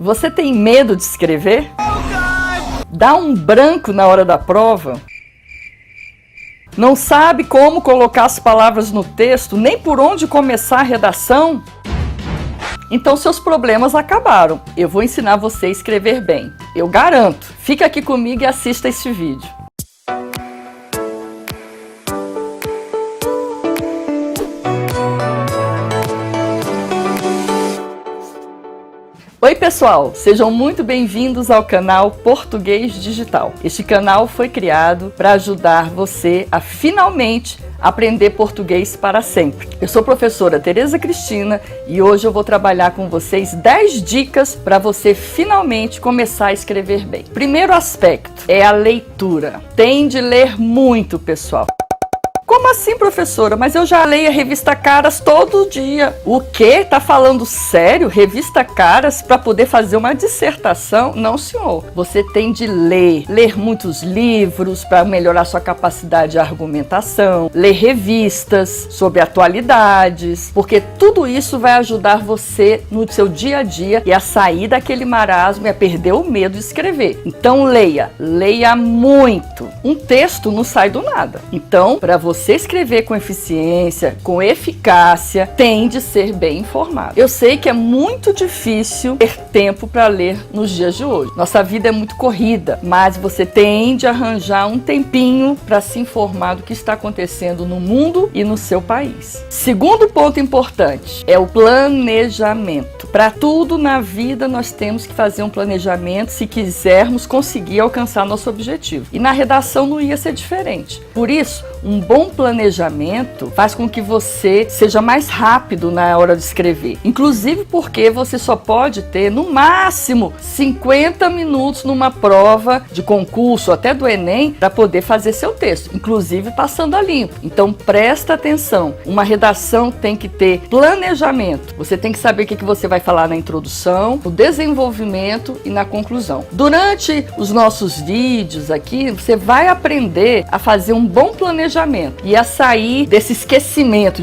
Você tem medo de escrever? Dá um branco na hora da prova? Não sabe como colocar as palavras no texto, nem por onde começar a redação? Então seus problemas acabaram. Eu vou ensinar você a escrever bem. Eu garanto. Fica aqui comigo e assista esse vídeo. Oi pessoal, sejam muito bem-vindos ao canal Português Digital. Este canal foi criado para ajudar você a finalmente aprender português para sempre. Eu sou a professora Tereza Cristina e hoje eu vou trabalhar com vocês 10 dicas para você finalmente começar a escrever bem. Primeiro aspecto é a leitura. Tem de ler muito, pessoal. Como assim, professora? Mas eu já leio a revista Caras todo dia. O quê? Tá falando sério? Revista Caras para poder fazer uma dissertação? Não, senhor. Você tem de ler muitos livros para melhorar sua capacidade de argumentação, ler revistas sobre atualidades, porque tudo isso vai ajudar você no seu dia a dia e a sair daquele marasmo e a perder o medo de escrever. Então leia muito. Um texto não sai do nada. Então, para você escrever com eficiência, com eficácia, tem de ser bem informado. Eu sei que é muito difícil ter tempo para ler nos dias de hoje. Nossa vida é muito corrida, mas você tem de arranjar um tempinho para se informar do que está acontecendo no mundo e no seu país. Segundo ponto importante é o planejamento. Para tudo na vida nós temos que fazer um planejamento se quisermos conseguir alcançar nosso objetivo. E na redação não ia ser diferente. Por isso, um bom planejamento faz com que você seja mais rápido na hora de escrever. Inclusive porque você só pode ter, no máximo, 50 minutos numa prova de concurso, até do Enem, para poder fazer seu texto, inclusive passando a limpo. Então presta atenção, uma redação tem que ter planejamento. Você tem que saber o que você vai falar na introdução, no desenvolvimento e na conclusão. Durante os nossos vídeos aqui, você vai aprender a fazer um bom planejamento e a sair desse esquecimento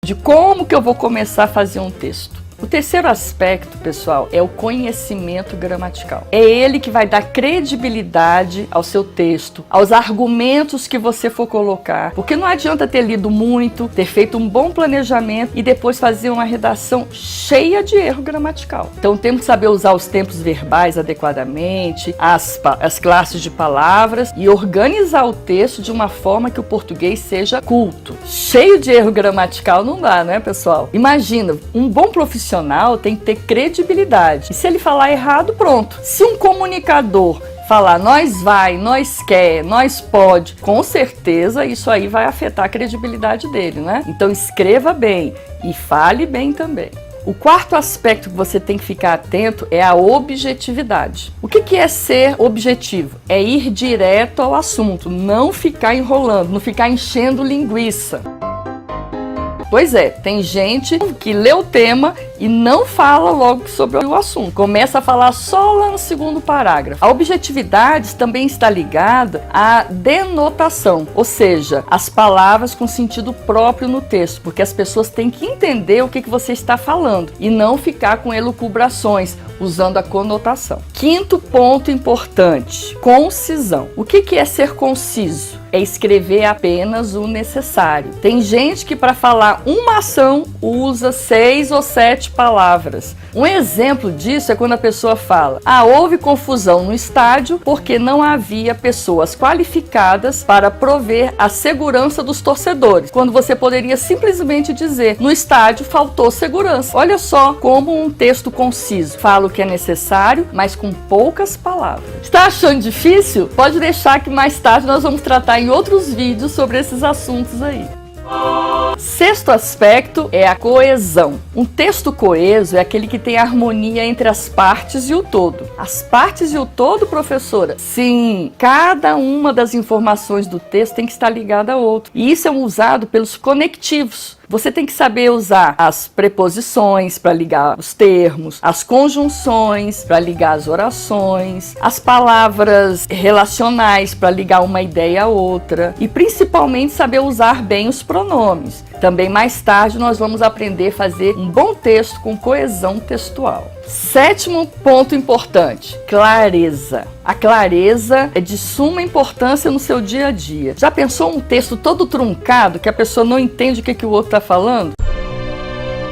de como que eu vou começar a fazer um texto. O terceiro aspecto, pessoal, é o conhecimento gramatical. É ele que vai dar credibilidade ao seu texto, aos argumentos que você for colocar. Porque não adianta ter lido muito, ter feito um bom planejamento e depois fazer uma redação cheia de erro gramatical. Então temos que saber usar os tempos verbais adequadamente, as classes de palavras e organizar o texto de uma forma que o português seja culto. Cheio de erro gramatical não dá, né, pessoal? Imagina, um bom profissional tem que ter credibilidade. E se ele falar errado, pronto. Se um comunicador falar nós vai, nós quer, nós pode, com certeza isso aí vai afetar a credibilidade dele, né? Então escreva bem e fale bem também. O quarto aspecto que você tem que ficar atento é a objetividade. O que é ser objetivo? É ir direto ao assunto, não ficar enrolando, não ficar enchendo linguiça. Pois é, tem gente que lê o tema e não fala logo sobre o assunto. Começa a falar só lá no segundo parágrafo. A objetividade também está ligada à denotação, ou seja, as palavras com sentido próprio no texto, porque as pessoas têm que entender o que você está falando e não ficar com elucubrações, usando a conotação. Quinto ponto importante, concisão. O que é ser conciso? É escrever apenas o necessário. Tem gente que para falar uma ação usa 6 ou 7 palavras. Um exemplo disso é quando a pessoa fala: houve confusão no estádio porque não havia pessoas qualificadas para prover a segurança dos torcedores. Quando você poderia simplesmente dizer: no estádio faltou segurança. Olha só como um texto conciso. Fala o que é necessário, mas com poucas palavras. Está achando difícil? Pode deixar que mais tarde nós vamos tratar em outros vídeos sobre esses assuntos aí. Sexto aspecto é a coesão. Um texto coeso é aquele que tem harmonia entre as partes e o todo. As partes e o todo, professora? Sim, cada uma das informações do texto tem que estar ligada a outra. E isso é usado pelos conectivos. Você tem que saber usar as preposições para ligar os termos, as conjunções para ligar as orações, as palavras relacionais para ligar uma ideia a outra e principalmente saber usar bem os pronomes. Também mais tarde nós vamos aprender a fazer um bom texto com coesão textual. Sétimo ponto importante, clareza. A clareza é de suma importância no seu dia a dia. Já pensou um texto todo truncado que a pessoa não entende o que o outro está falando?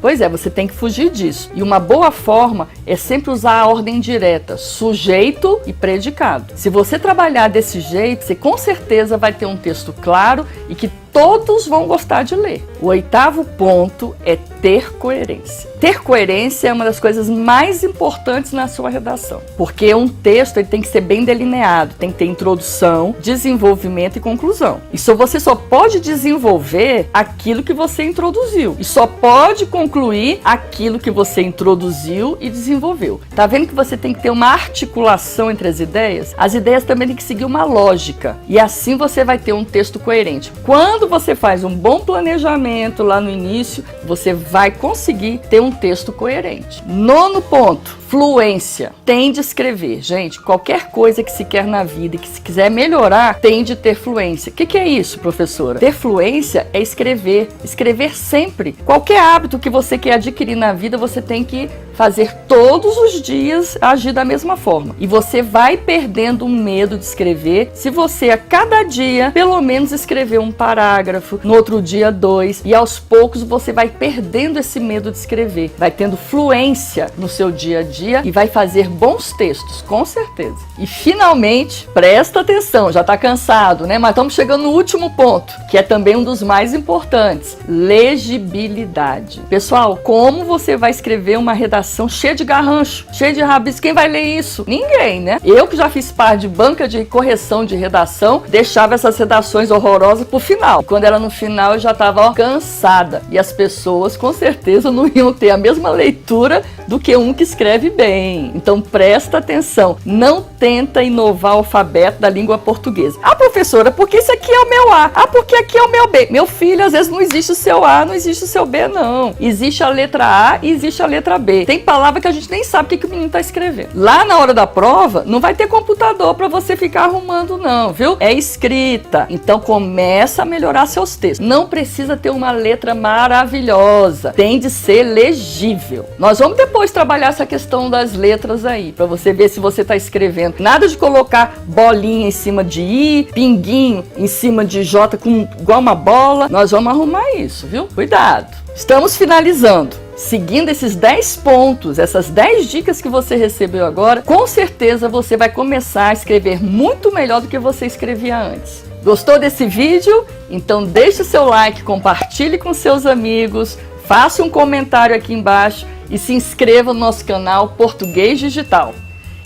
Pois é, você tem que fugir disso. E uma boa forma é sempre usar a ordem direta, sujeito e predicado. Se você trabalhar desse jeito, você com certeza vai ter um texto claro e que todos vão gostar de ler. O oitavo ponto é ter coerência. Ter coerência é uma das coisas mais importantes na sua redação, porque um texto ele tem que ser bem delineado, tem que ter introdução, desenvolvimento e conclusão. E você só pode desenvolver aquilo que você introduziu e só pode concluir aquilo que você introduziu e desenvolveu. Tá vendo que você tem que ter uma articulação entre as ideias? As ideias também têm que seguir uma lógica e assim você vai ter um texto coerente. Quando você faz um bom planejamento lá no início, você vai conseguir ter um texto coerente. Nono ponto, fluência. Tem de escrever. Gente, qualquer coisa que se quer na vida e que se quiser melhorar, tem de ter fluência. O que é isso, professora? Ter fluência é escrever. Escrever sempre. Qualquer hábito que você quer adquirir na vida, você tem que fazer todos os dias, agir da mesma forma. E você vai perdendo o medo de escrever se você a cada dia, pelo menos, escrever um parágrafo, no outro dia 2, e aos poucos você vai perdendo esse medo de escrever. Vai tendo fluência no seu dia a dia e vai fazer bons textos, com certeza. E finalmente, presta atenção, já está cansado, né? Mas estamos chegando no último ponto, que é também um dos mais importantes, legibilidade. Pessoal, como você vai escrever uma redação cheia de garrancho, cheia de rabisco? Quem vai ler isso? Ninguém, né? Eu que já fiz parte de banca de correção de redação, deixava essas redações horrorosas pro final. E quando era no final, eu já estava cansada. E as pessoas, com certeza, não iam ter a mesma leitura do que um que escreve bem. Então, presta atenção. Não tenta inovar o alfabeto da língua portuguesa. Ah, professora, porque isso aqui é o meu A. Ah, porque aqui é o meu B. Meu filho, às vezes não existe o seu A, não existe o seu B, não. Existe a letra A e existe a letra B. Tem palavra que a gente nem sabe o que o menino está escrevendo. Lá na hora da prova, não vai ter computador para você ficar arrumando, não, viu? É escrita. Então, começa a melhorar seus textos. Não precisa ter uma letra maravilhosa. Tem de ser legível. Nós vamos depois trabalhar essa questão das letras aí, para você ver se você está escrevendo. Nada de colocar bolinha em cima de I, pinguinho em cima de J, igual uma bola. Nós vamos arrumar isso, viu? Cuidado. Estamos finalizando. Seguindo esses 10 pontos, essas 10 dicas que você recebeu agora, com certeza você vai começar a escrever muito melhor do que você escrevia antes. Gostou desse vídeo? Então deixe o seu like, compartilhe com seus amigos, faça um comentário aqui embaixo e se inscreva no nosso canal Português Digital.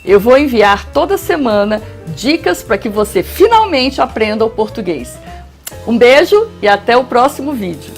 Eu vou enviar toda semana dicas para que você finalmente aprenda o português. Um beijo e até o próximo vídeo.